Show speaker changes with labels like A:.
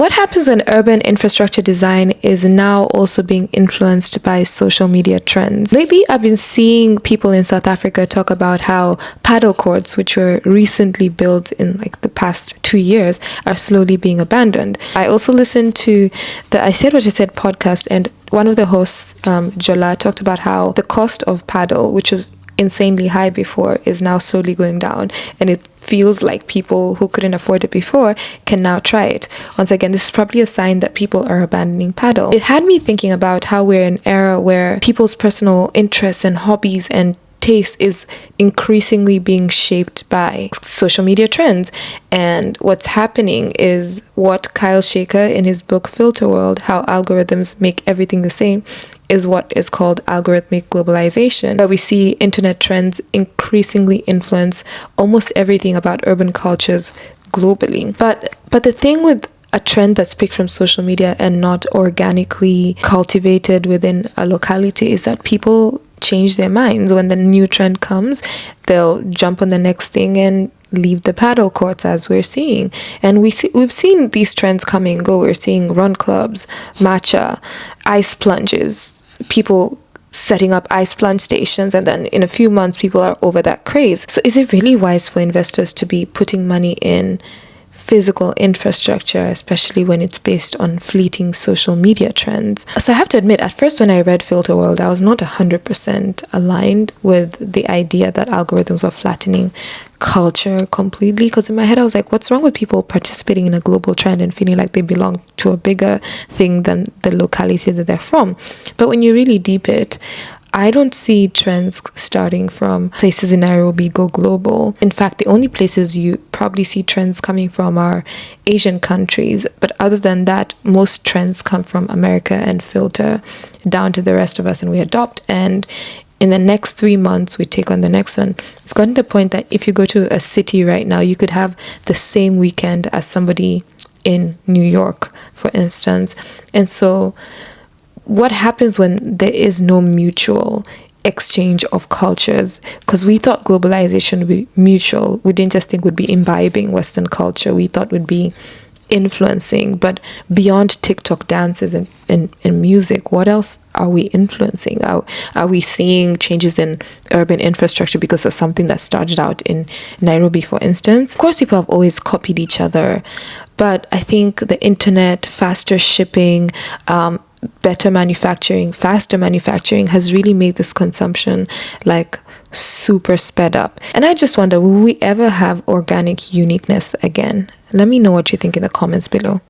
A: What happens when urban infrastructure design is now also being influenced by social media trends? Lately, I've been seeing people in South Africa talk about how padel courts, which were recently built in like the past 2 years, are slowly being abandoned. I also listened to the I Said What I Said podcast, and one of the hosts, Jola, talked about how the cost of padel, which was insanely high before, is now slowly going down, and it feels like people who couldn't afford it before can now try it. Once again, this is probably a sign that people are abandoning padel. It had me thinking about how we're in an era where people's personal interests and hobbies and taste is increasingly being shaped by social media trends. And what's happening is what Kyle Shaker in his book Filter World, How Algorithms Make Everything the Same, is what is called algorithmic globalization, where we see internet trends increasingly influence almost everything about urban cultures globally. But the thing with a trend that's picked from social media and not organically cultivated within a locality is that people change their minds. When the new trend comes, they'll jump on the next thing and leave the paddle courts, as we're seeing. And we've seen these trends come and go. We're seeing run clubs, matcha, ice plunges, people setting up ice plunge stations, and then in a few months people are over that craze. So is it really wise for investors to be putting money in physical infrastructure, especially when it's based on fleeting social media trends? So I have to admit, at first when I read Filter World, I was not 100% aligned with the idea that algorithms are flattening culture completely, because in my head I was like, what's wrong with people participating in a global trend and feeling like they belong to a bigger thing than the locality that they're from? But when you really deep it, I don't see trends starting from places in Nairobi go global. In fact, the only places you probably see trends coming from are Asian countries. But other than that, most trends come from America and filter down to the rest of us, and we adopt. And in the next 3 months, we take on the next one. It's gotten to the point that if you go to a city right now, you could have the same weekend as somebody in New York, for instance. And so what happens when there is no mutual exchange of cultures? Because we thought globalization would be mutual. We didn't just think would be imbibing Western culture. We thought would be influencing. But beyond TikTok dances and music, what else are we influencing? Are we seeing changes in urban infrastructure because of something that started out in Nairobi, for instance? Of course, people have always copied each other, but I think the internet, faster shipping, better manufacturing, faster manufacturing has really made this consumption like super sped up. And I just wonder, will we ever have organic uniqueness again? Let me know what you think in the comments below.